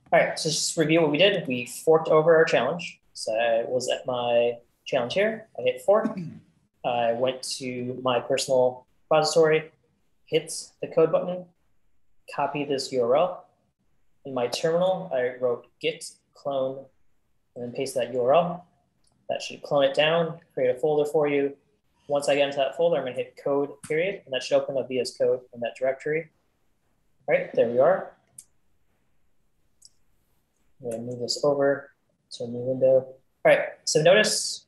All right, so just review what we did. We forked over our challenge. So I was at my challenge here. I hit fork. I went to my personal repository, hit the code button, copy this URL. In my terminal, I wrote git clone and then paste that URL. That should clone it down, create a folder for you. Once I get into that folder, I'm going to hit code period, and that should open up VS Code in that directory. All right, there we are. I'm going to move this over to a new window. All right, so notice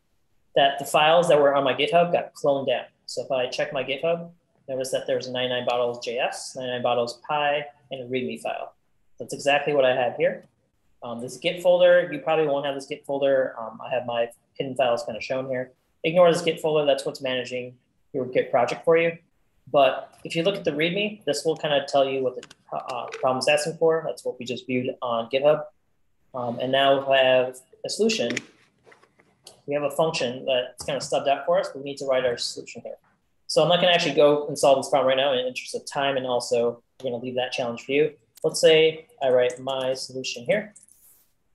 that the files that were on my GitHub got cloned down. So if I check my GitHub, notice that there's a 99 bottles JS, 99 bottles py, and a README file. That's exactly what I have here. This Git folder, you probably won't have this Git folder. I have my hidden files kind of shown here. Ignore this Git folder, that's what's managing your Git project for you. But if you look at the README, this will kind of tell you what the problem is asking for. That's what we just viewed on GitHub. And now we have a solution. We have a function that's kind of stubbed out for us, but we need to write our solution here. So I'm not going to actually go and solve this problem right now in the interest of time, and also we're going to leave that challenge for you. Let's say I write my solution here.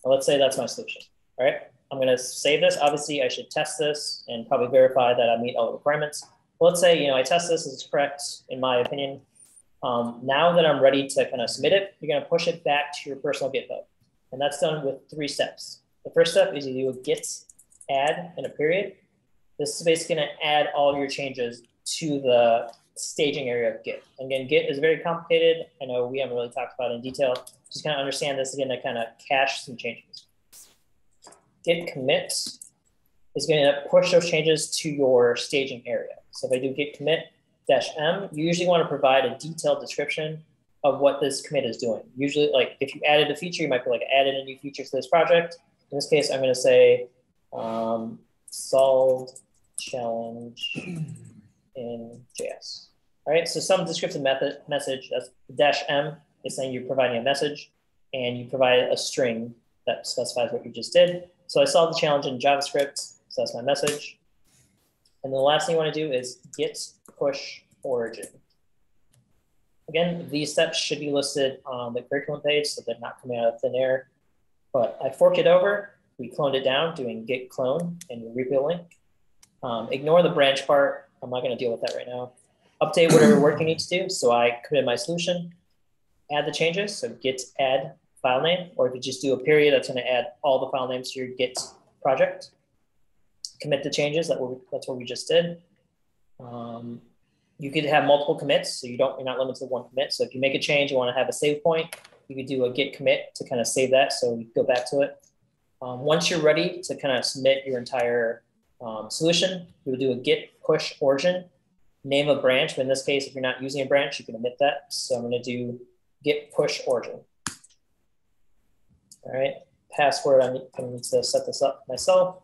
Well, let's say that's my solution. All right, I'm going to save this. Obviously, I should test this and probably verify that I meet all the requirements. Well, let's say I test this as correct in my opinion. Now that I'm ready to kind of submit it, you're going to push it back to your personal GitHub. And that's done with 3 steps. The first step is you do a git add in a period. This is basically going to add all of your changes to the staging area of Git. Again, Git is very complicated. I know we haven't really talked about it in detail. Just kind of understand this again to kind of cache some changes. Git commit is going to push those changes to your staging area. So if I do git commit -m, you usually want to provide a detailed description of what this commit is doing. Usually, like if you added a feature, you might be like added a new feature to this project. In this case, I'm going to say solved challenge in JS. All right, so some descriptive message, that's -m, is saying you're providing a message, and you provide a string that specifies what you just did. So I solved the challenge in JavaScript, so that's my message. And the last thing you want to do is git push origin. Again, these steps should be listed on the curriculum page, so they're not coming out of thin air. But I forked it over. We cloned it down doing git clone and your repo link. Ignore the branch part. I'm not going to deal with that right now. Update whatever work you need to do. So I committed my solution. Add the changes. So git add file name, or if you just do a period, that's going to add all the file names to your Git project. Commit the changes. That's what we just did. You could have multiple commits, so you're not limited to one commit. So if you make a change, you want to have a save point, you could do a git commit to kind of save that, so you go back to it. Once you're ready to kind of submit your entire solution, you would do a git push origin, name a branch. But in this case, if you're not using a branch, you can omit that. So I'm going to do git push origin. All right, password, I need to set this up myself.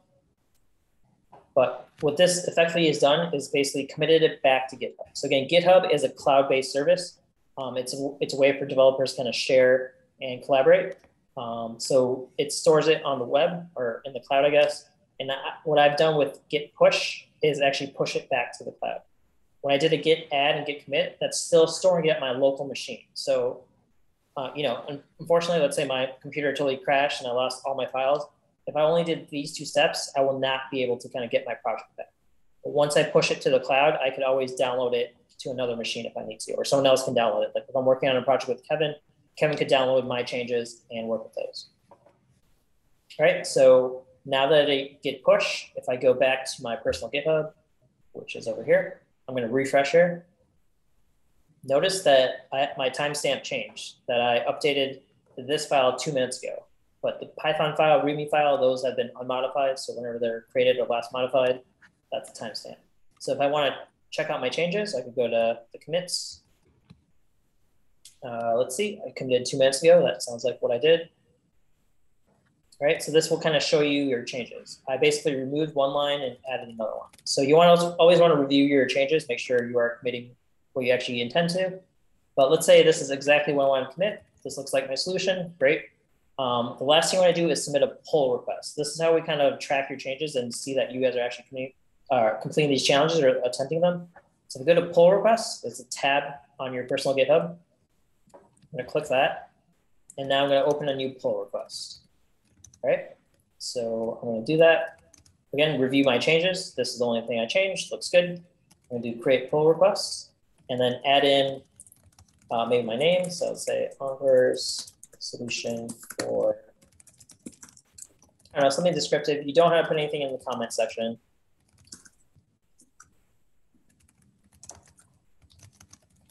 But what this effectively has done is basically committed it back to GitHub. So again, GitHub is a cloud-based service. It's a way for developers to kind of share and collaborate. So it stores it on the web or in the cloud, I guess. And what I've done with git push is actually push it back to the cloud. When I did a git add and git commit, that's still storing it at my local machine. So, unfortunately, let's say my computer totally crashed and I lost all my files. If I only did these 2 steps, I will not be able to kind of get my project back. But once I push it to the cloud, I could always download it to another machine if I need to, or someone else can download it. Like if I'm working on a project with Kevin, Kevin could download my changes and work with those. All right, so now that I git push, if I go back to my personal GitHub, which is over here, I'm going to refresh here. Notice that my timestamp changed, that I updated this file 2 minutes ago. But the Python file, README file, those have been unmodified. So whenever they're created or last modified, that's the timestamp. So if I want to check out my changes, I could go to the commits. Let's see, I committed 2 minutes ago. That sounds like what I did. All right, so this will kind of show you your changes. I basically removed one line and added another one. So you always want to review your changes, make sure you are committing what you actually intend to. But let's say this is exactly what I want to commit. This looks like my solution, great. The last thing you want to do is submit a pull request. This is how we kind of track your changes and see that you guys are actually completing these challenges or attempting them. So if we go to pull requests, there's a tab on your personal GitHub. I'm going to click that. And now I'm going to open a new pull request. All right. So I'm going to do that. Again, review my changes. This is the only thing I changed. Looks good. I'm going to do create pull requests and then add in maybe my name. So let's say Conquer's solution for, I don't know, something descriptive. You don't have to put anything in the comment section.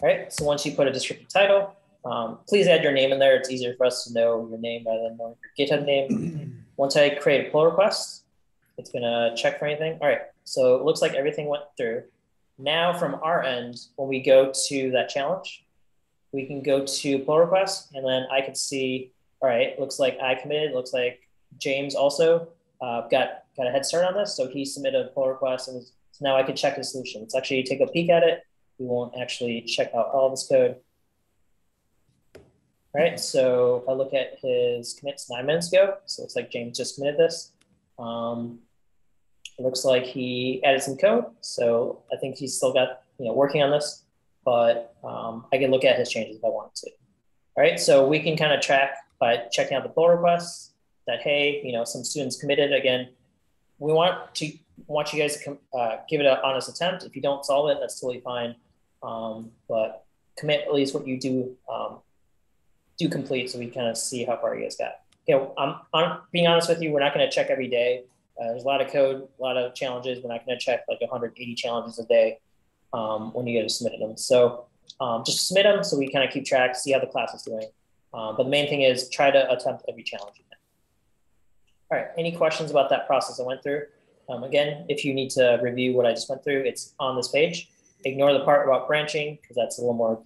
All right, so once you put a descriptive title, please add your name in there. It's easier for us to know your name rather than knowing your GitHub name. Once I create a pull request, it's gonna check for anything. All right, so it looks like everything went through. Now from our end, when we go to that challenge, we can go to pull request and then I can see, all right, looks like I committed, looks like James also got a head start on this. So he submitted a pull request and so now I can check his solution. Let's actually take a peek at it. We won't actually check out all of this code. All right, so if I look at his commits 9 minutes ago, so it looks like James just committed this. It looks like he added some code. So I think he's still got, working on this, but I can look at his changes if I wanted to. All right, so we can kind of track by checking out the pull requests that, hey, some students committed. Again, we want you guys to give it an honest attempt. If you don't solve it, that's totally fine. But commit at least what you do complete, so we kind of see how far you guys got. I'm being honest with you, we're not going to check every day. There's a lot of code, a lot of challenges. We're not going to check like 180 challenges a day when you get submitted them. So just submit them so we kind of keep track, see how the class is doing. But the main thing is try to attempt every challenge you can. All right, any questions about that process I went through? Again, if you need to review what I just went through, it's on this page. Ignore the part about branching because that's a little more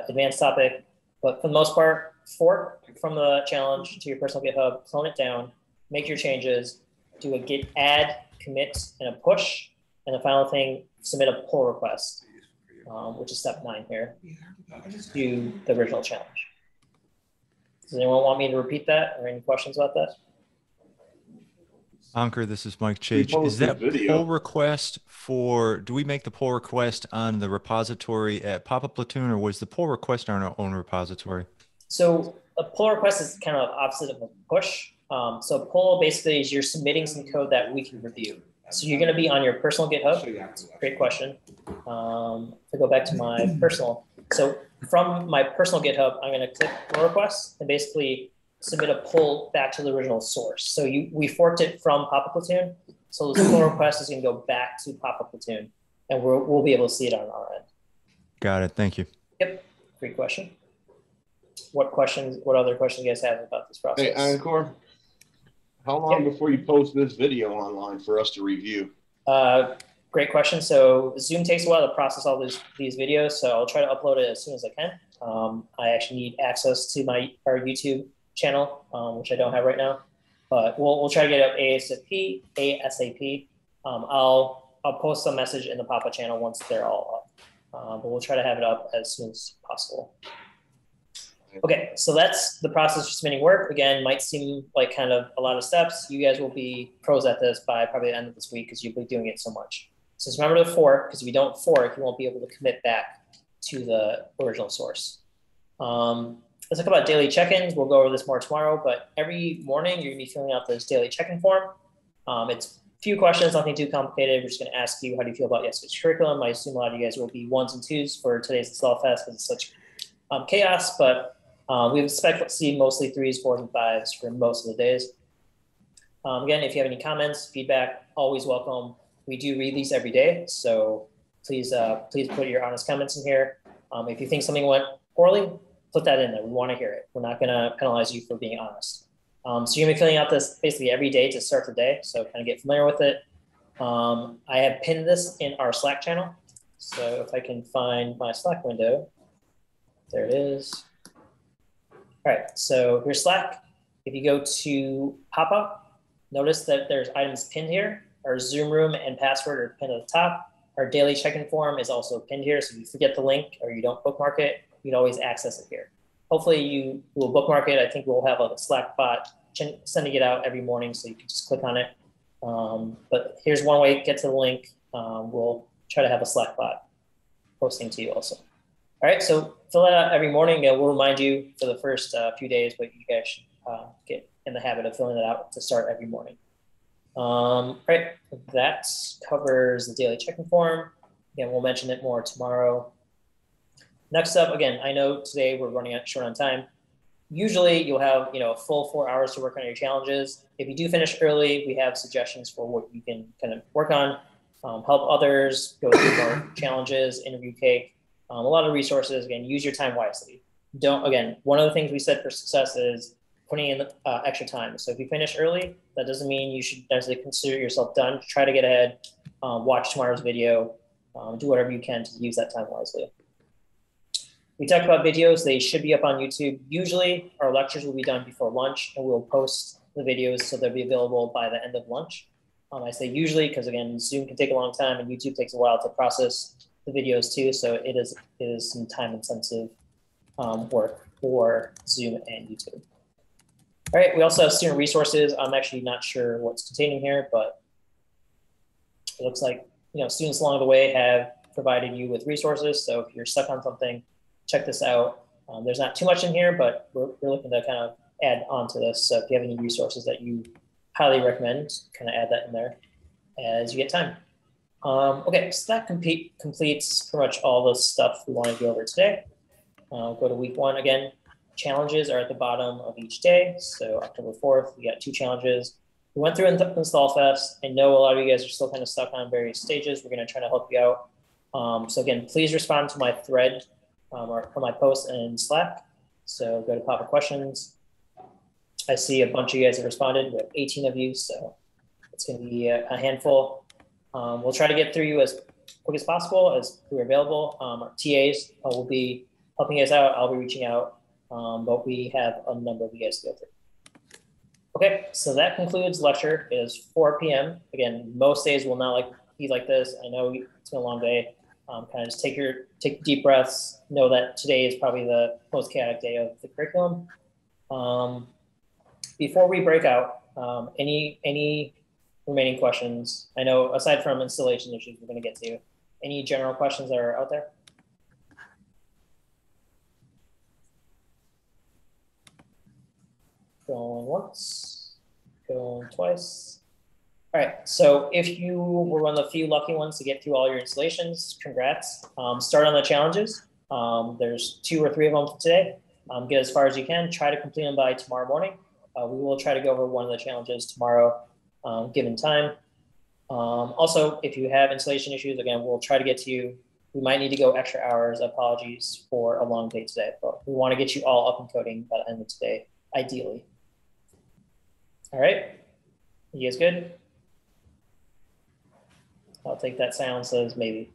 advanced topic. But for the most part, fork from the challenge to your personal GitHub, clone it down, make your changes, do a git add, commit, and a push. And the final thing, submit a pull request, which is step 9 here, to the original challenge. Does anyone want me to repeat that or any questions about that? Ankur, this is Mike Chach. Is that pull request do we make the pull request on the repository at Pop-Up Platoon, or was the pull request on our own repository? So a pull request is kind of opposite of a push. So pull basically is you're submitting some code that we can review. So you're going to be on your personal GitHub. Great question. To go back to my personal. So from my personal GitHub, I'm going to click pull request and basically submit a pull back to the original source. So we forked it from Pop-Up Platoon. So this pull request is going to go back to Pop-Up Platoon, and we'll be able to see it on our end. Got it. Thank you. Yep. Great question. What other questions you guys have about this process? Hey, Ankur, how long before you post this video online for us to review? Great question. So Zoom takes a while to process all these videos, so I'll try to upload it as soon as I can. I actually need access to our YouTube channel, which I don't have right now, but we'll try to get it up ASAP. I'll post a message in the Papa channel once they're all up, but we'll try to have it up as soon as possible. Okay, so that's the process for submitting work. Again, might seem like kind of a lot of steps. You guys will be pros at this by probably the end of this week because you'll be doing it so much. So just remember to fork, because if you don't fork, you won't be able to commit back to the original source. Let's talk about daily check-ins. We'll go over this more tomorrow, but every morning you're gonna be filling out this daily check-in form. It's a few questions, nothing too complicated. We're just gonna ask you, how do you feel about yesterday's curriculum? I assume a lot of you guys will be 1s and 2s for today's Install Fest because it's such chaos, but we expect to see mostly 3s, 4s, and 5s for most of the days. Again, if you have any comments, feedback, always welcome. We do read these every day, so please put your honest comments in here. If you think something went poorly, put that in there. We want to hear it. We're not going to penalize you for being honest. So you're going to be filling out this basically every day to start the day, so kind of get familiar with it. I have pinned this in our Slack channel. So if I can find my Slack window, there it is. All right, so here's Slack. If you go to pop-up, notice that there's items pinned here. Our Zoom room and password are pinned at the top. Our daily check-in form is also pinned here. So if you forget the link or you don't bookmark it, you'd always access it here. Hopefully you will bookmark it. I think we'll have a Slack bot sending it out every morning, so you can just click on it. But here's one way to get to the link. We'll try to have a Slack bot posting to you also. right, so fill that out every morning, and we'll remind you for the first few days, but you guys should get in the habit of filling it out to start every morning. Right, that covers the daily check-in form. Again, we'll mention it more tomorrow. Next up, again, I know today we're running short on time. Usually you'll have a full 4 hours to work on your challenges. If you do finish early, we have suggestions for what you can kind of work on, help others, go through more challenges, interview cake, a lot of resources. Again, use your time wisely. One of the things we said for success is putting in extra time. So if you finish early, that doesn't mean you should necessarily consider yourself done. Try to get ahead, watch tomorrow's video, do whatever you can to use that time wisely. We talked about videos. They should be up on YouTube. Usually our lectures will be done before lunch, and we'll post the videos so they'll be available by the end of lunch. I say usually because, again, Zoom can take a long time and YouTube takes a while to process the videos too. So it is some time-intensive work for Zoom and YouTube. All right, we also have student resources. I'm actually not sure what's contained in here, but it looks like students along the way have provided you with resources. So if you're stuck on something, check this out. There's not too much in here, but we're looking to kind of add on to this. So if you have any resources that you highly recommend, kind of add that in there as you get time. Okay, so that completes pretty much all the stuff we want to go over today. Go to week 1 again. Challenges are at the bottom of each day. So October 4th, we got 2 challenges. We went through Install Fest. I know a lot of you guys are still kind of stuck on various stages. We're going to try to help you out. So again, please respond to my thread or my post in Slack. So go to Pop Up Questions. I see a bunch of you guys have responded. We have 18 of you, so it's going to be a handful. We'll try to get through you as quick as possible as we're available. Our TAs will be helping you guys out. I'll be reaching out, but we have a number of you guys to go through. Okay, so that concludes lecture. It is 4 p.m. Again, most days will not be like this. I know it's been a long day. Kind of just take deep breaths. Know that today is probably the most chaotic day of the curriculum. Before we break out, any remaining questions? I know aside from installation issues we're going to get to, any general questions that are out there? Going once, going twice. All right, so if you were one of the few lucky ones to get through all your installations, congrats. Start on the challenges. There's 2 or 3 of them for today. Get as far as you can. Try to complete them by tomorrow morning. We will try to go over one of the challenges tomorrow, given time. Also, if you have installation issues, again, we'll try to get to you. We might need to go extra hours. Apologies for a long day today, but we want to get you all up and coding by the end of today, ideally. All right, you guys good? I'll take that silence as maybe.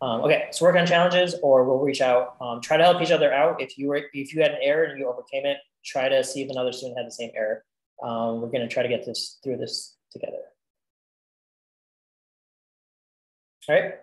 Okay, so work on challenges, or we'll reach out. Try to help each other out. If you had an error and you overcame it, try to see if another student had the same error. We're going to try to get through this together. All right.